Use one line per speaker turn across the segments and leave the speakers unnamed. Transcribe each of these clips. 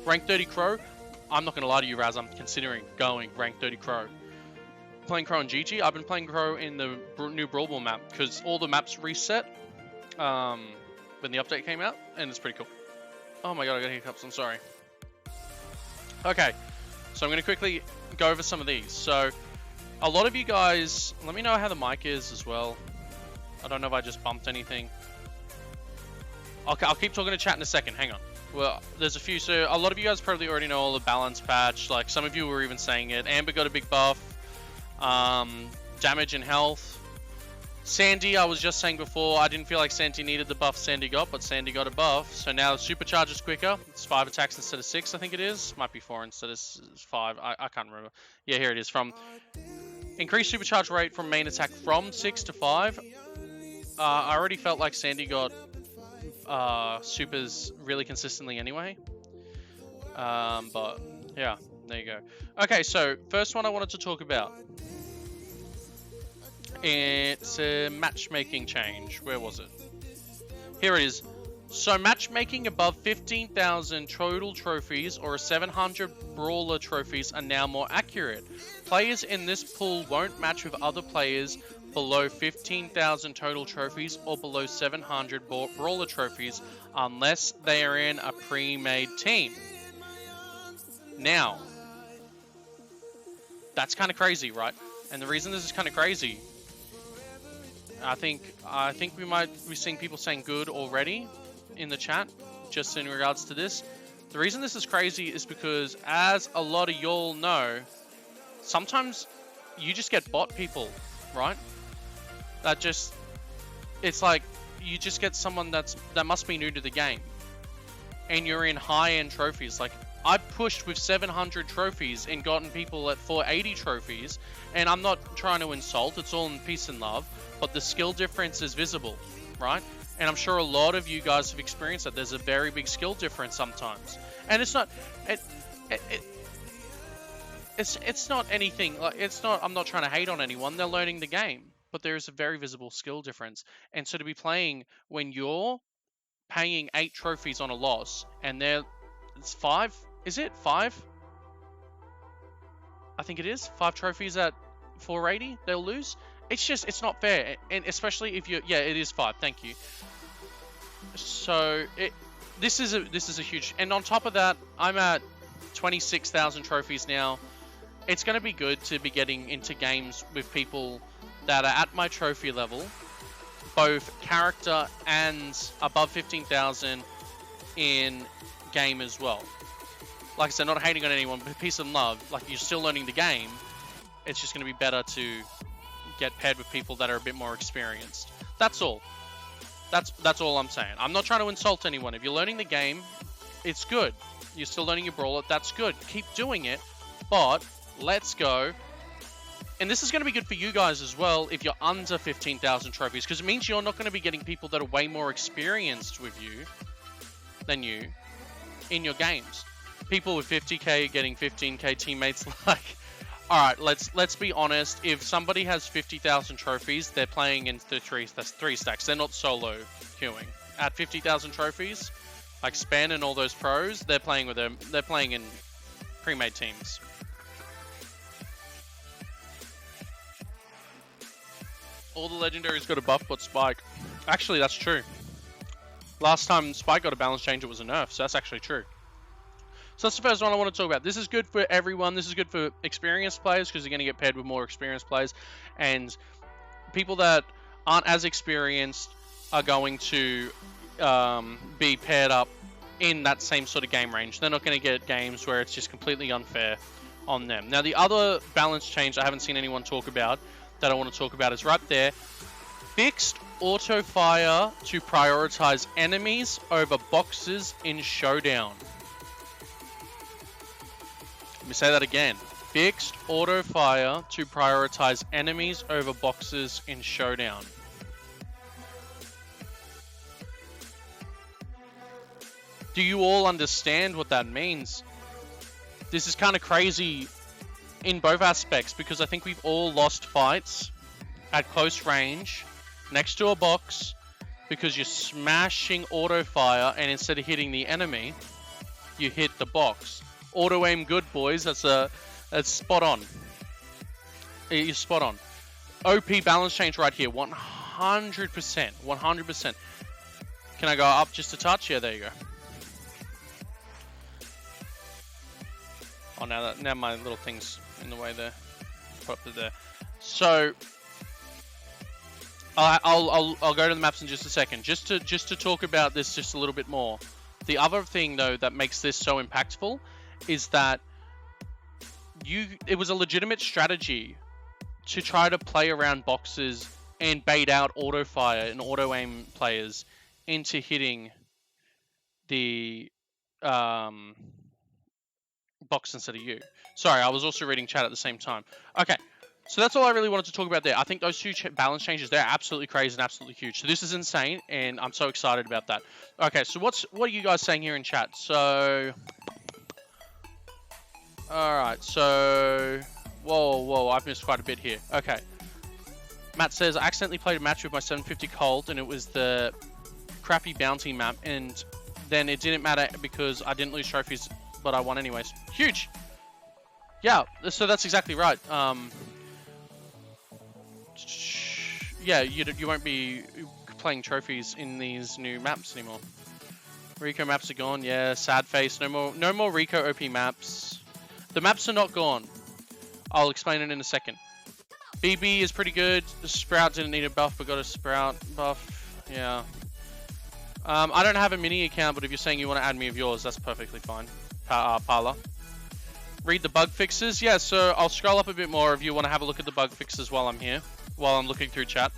Rank 30 Crow, I'm not going to lie to you, Raz, I'm considering going rank 30 Crow. Playing Crow in GG, I've been playing Crow in the new Brawl Ball map, because all the maps reset when the update came out, and it's pretty cool. Oh my god, I got hiccups, I'm sorry. Okay, so I'm going to quickly go over some of these. So, a lot of you guys, let me know how the mic is as well. I don't know if I just bumped anything. Okay, I'll keep talking to chat in a second, hang on. Well, there's a few, so a lot of you guys probably already know all the balance patch, like some of you were even saying it. Amber got a big buff, damage and health. Sandy, I was just saying before, I didn't feel like Sandy needed the buff Sandy got, but Sandy got a buff. So now supercharge is quicker. It's 5 attacks instead of 6, I think it is. Might be 4 instead of 5. I can't remember. Yeah, here it is. From increased supercharge rate from main attack from 6 to 5. I already felt like Sandy got supers really consistently anyway. But yeah, there you go. Okay, so first one I wanted to talk about. It's a matchmaking change. Where was it? Here it is. So matchmaking above 15,000 total trophies or 700 brawler trophies are now more accurate. Players in this pool won't match with other players below 15,000 total trophies or below 700 brawler trophies unless they are in a pre-made team. Now, that's kind of crazy, right? And the reason this is kind of crazy, I think we might be seeing people saying good already in the chat, just in regards to this. The reason this is crazy is because, as a lot of y'all know, sometimes you just get bot people, right? It's like you just get someone that must be new to the game, and you're in high-end trophies. Like, I've pushed with 700 trophies and gotten people at 480 trophies, and I'm not trying to insult, it's all in peace and love, but the skill difference is visible, right? And I'm sure a lot of you guys have experienced that. There's a very big skill difference sometimes, and it's not anything like, it's not, I'm not trying to hate on anyone, they're learning the game, but there is a very visible skill difference. And so to be playing when you're paying 8 trophies on a loss, and it's 5, is it 5? I think it is 5 trophies at 480 they'll lose. It's not fair, and especially if yeah, it is 5, thank you. So this is a huge, and on top of that, I'm at 26,000 trophies now. It's going to be good to be getting into games with people that are at my trophy level, both character and above 15,000 in game as well. Like I said, not hating on anyone, but peace and love. Like, you're still learning the game. It's just going to be better to get paired with people that are a bit more experienced. That's all. That's all I'm saying. I'm not trying to insult anyone. If you're learning the game, it's good. You're still learning your brawler, that's good. Keep doing it, but let's go. And this is going to be good for you guys as well if you're under 15,000 trophies, because it means you're not going to be getting people that are way more experienced with you than you in your games. People with 50k getting 15k teammates. Like, alright, let's be honest. If somebody has 50,000 trophies, they're playing in that's 3 stacks. They're not solo queuing. At 50,000 trophies, like Span and all those pros, they're playing with them. They're playing in pre-made teams. All the legendaries got a buff but Spike. Actually, that's true. Last time Spike got a balance change, it was a nerf, so that's actually true. So that's the first one I want to talk about. This is good for everyone. This is good for experienced players, because you're going to get paired with more experienced players. And people that aren't as experienced are going to be paired up in that same sort of game range. They're not going to get games where it's just completely unfair on them. Now, the other balance change I haven't seen anyone talk about that I want to talk about is right there. Fixed auto fire to prioritize enemies over boxes in Showdown. Let me say that again. Fixed auto fire to prioritize enemies over boxes in Showdown. Do you all understand what that means? This is kind of crazy in both aspects, because I think we've all lost fights at close range next to a box because you're smashing auto fire, and instead of hitting the enemy, you hit the box. Auto aim good, boys. That's spot on. You're spot on. OP balance change right here. 100%. 100%. Can I go up just a touch? Yeah, there you go. Oh, now my little thing's in the way there. Put up there. So I'll go to the maps in just a second. Just to talk about this just a little bit more. The other thing though that makes this so impactful is that it was a legitimate strategy to try to play around boxes and bait out auto fire and auto aim players into hitting the box instead of you. Sorry, I was also reading chat at the same time. Okay, so that's all I really wanted to talk about there. I think those two balance changes, they're absolutely crazy and absolutely huge. So this is insane, and I'm so excited about that. Okay, so what are you guys saying here in chat? So, all right, so whoa, I've missed quite a bit here. Okay, Matt says, I accidentally played a match with my 750 Colt, and it was the crappy bounty map, and then it didn't matter because I didn't lose trophies, but I won anyways. Huge. Yeah, so that's exactly right. Yeah, you won't be playing trophies in these new maps anymore. Rico maps are gone. Yeah, sad face. No more Rico OP maps. The maps are not gone. I'll explain it in a second. BB is pretty good. The Sprout didn't need a buff, but got a Sprout buff. Yeah. I don't have a mini account, but if you're saying you want to add me of yours, that's perfectly fine. Parla. Read the bug fixes. Yeah, so I'll scroll up a bit more if you want to have a look at the bug fixes while I'm here, while I'm looking through chat.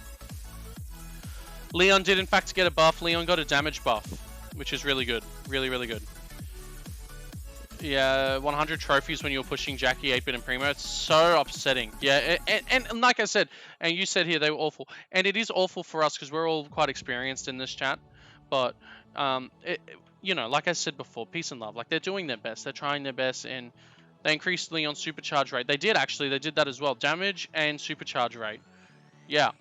Leon did in fact get a buff. Leon got a damage buff, which is really good. Really, really good. Yeah, 100 trophies when you're pushing Jackie, 8-bit and Primo. It's so upsetting. Yeah, and like I said, and you said here they were awful. And it is awful for us because we're all quite experienced in this chat. But, you know, like I said before, peace and love. Like, they're doing their best. They're trying their best. And they increased Leon's supercharge rate. They did, actually. They did that as well. Damage and supercharge rate. Yeah.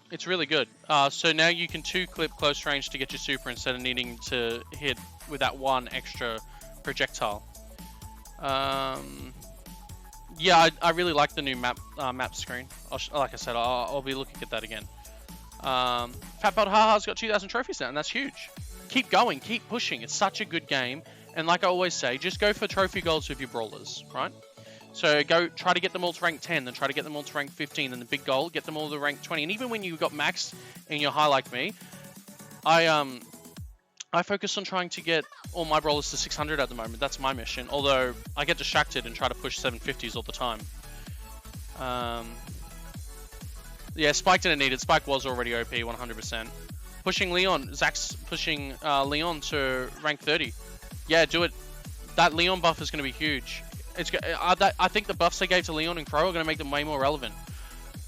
It's really good. So now you can 2-clip close range to get your super instead of needing to hit with that one extra projectile. Yeah, I really like the new map screen. Like I said, I'll be looking at that again. Fatbot Haha's got 2,000 trophies now, and that's huge. Keep going, keep pushing. It's such a good game. And like I always say, just go for trophy goals with your brawlers, right? So go try to get them all to rank 10, then try to get them all to rank 15, then the big goal, get them all to rank 20. And even when you got maxed in your high like me, I focus on trying to get all my brawlers to 600 at the moment. That's my mission. Although I get distracted and try to push 750s all the time. Yeah, Spike didn't need it. Spike was already OP 100%. Pushing Leon. Zach's pushing Leon to rank 30. Yeah, do it. That Leon buff is going to be huge. I think the buffs they gave to Leon and Crow are going to make them way more relevant.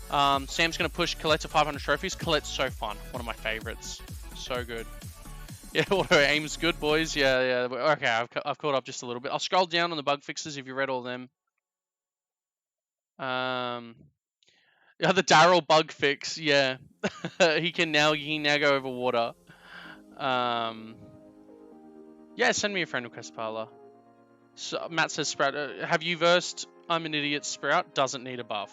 Sam's going to push Colette to 500 trophies. Colette's so fun. One of my favorites. So good. Yeah, auto aim's good, boys. Yeah. Okay, I've caught up just a little bit. I'll scroll down on the bug fixes if you read all of them. Yeah, the Daryl bug fix. Yeah, he can now go over water. Yeah, send me a friend request, Parla. So, Matt says Sprout. Have you versed I'm an Idiot Sprout? Doesn't need a buff.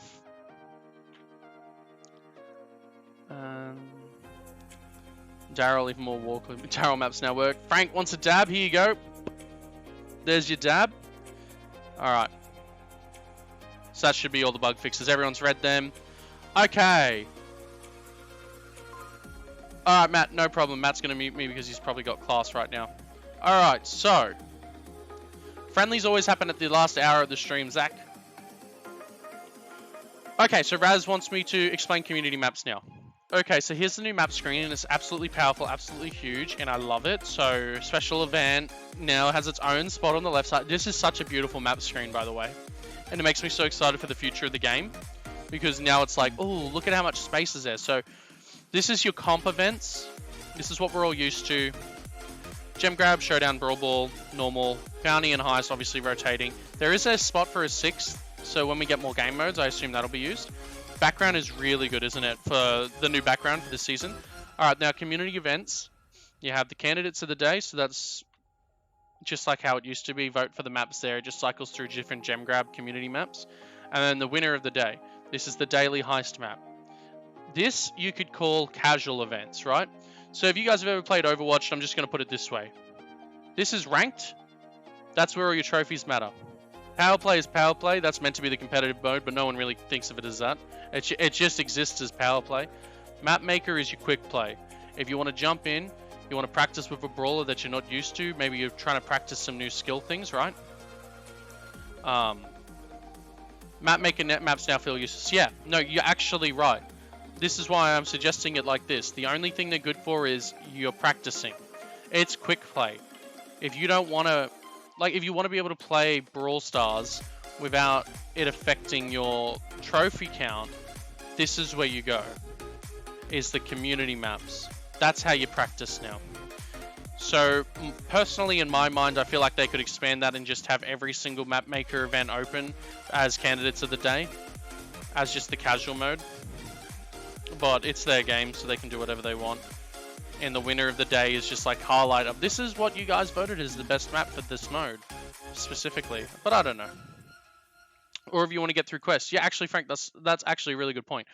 Daryl, even more walk. Daryl maps now work. Frank wants a dab. Here you go. There's your dab. Alright. So that should be all the bug fixes. Everyone's read them. Okay. Alright, Matt. No problem. Matt's going to mute me because he's probably got class right now. Alright, so. Friendlies always happen at the last hour of the stream, Zach. Okay, so Raz wants me to explain community maps now. Okay, so here's the new map screen, and it's absolutely powerful, absolutely huge, and I love it. So, special event now has its own spot on the left side. This is such a beautiful map screen, by the way. And it makes me so excited for the future of the game. Because now it's like, oh, look at how much space is there. So, this is your comp events. This is what we're all used to. Gem Grab, Showdown, Brawl Ball, Normal, Bounty and Heist, obviously rotating. There is a spot for a 6th, so when we get more game modes, I assume that'll be used. Background is really good, isn't it, for the new background for this season? Alright, now community events. You have the candidates of the day, so that's just like how it used to be. Vote for the maps there. It just cycles through different gem grab community maps. And then the winner of the day. This is the daily heist map. This you could call casual events, right? So if you guys have ever played Overwatch, I'm just going to put it this way. This is ranked. That's where all your trophies matter. Power play is power play. That's meant to be the competitive mode, but no one really thinks of it as that. It just exists as power play. Map maker is your quick play. If you want to jump in, you want to practice with a brawler that you're not used to. Maybe you're trying to practice some new skill things, right? Map maker net maps now feel useless. Yeah, no, you're actually right. This is why I'm suggesting it like this. The only thing they're good for is you're practicing. It's quick play. If you don't want to, like, if you want to be able to play Brawl Stars without it affecting your trophy count, this is where you go. Is the community maps. That's how you practice now. So personally, in my mind, I feel like they could expand that and just have every single map maker event open as candidates of the day, as just the casual mode. But it's their game, so they can do whatever they want. And the winner of the day is just like highlight of, this is what you guys voted as the best map for this mode, specifically. But I don't know. Or if you want to get through quests. Yeah, actually, Frank, that's actually a really good point.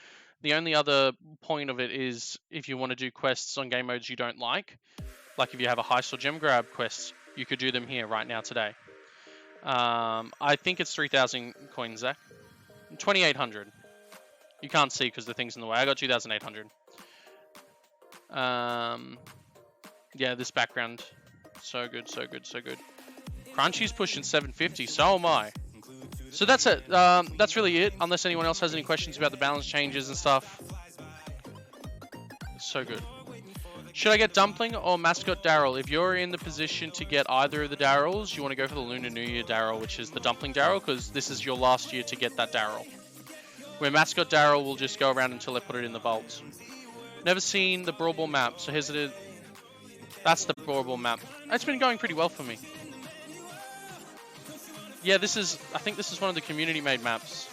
The only other point of it is if you want to do quests on game modes you don't like if you have a heist or gem grab quest, you could do them here right now today. I think it's 3,000 coins, Zach. 2,800. You can't see because the thing's in the way. I got 2,800. Yeah, this background. So good, so good, so good. Crunchy's pushing 750, so am I. So that's it. That's really it. Unless anyone else has any questions about the balance changes and stuff. So good. Should I get Dumpling or Mascot Daryl? If you're in the position to get either of the Daryls, you want to go for the Lunar New Year Daryl, which is the Dumpling Daryl, because this is your last year to get that Daryl. Where Mascot Daryl will just go around until they put it in the vaults. Never seen the Brawl Ball map, so here's it. That's the Brawl Ball map. It's been going pretty well for me. Yeah, I think this is one of the community made maps.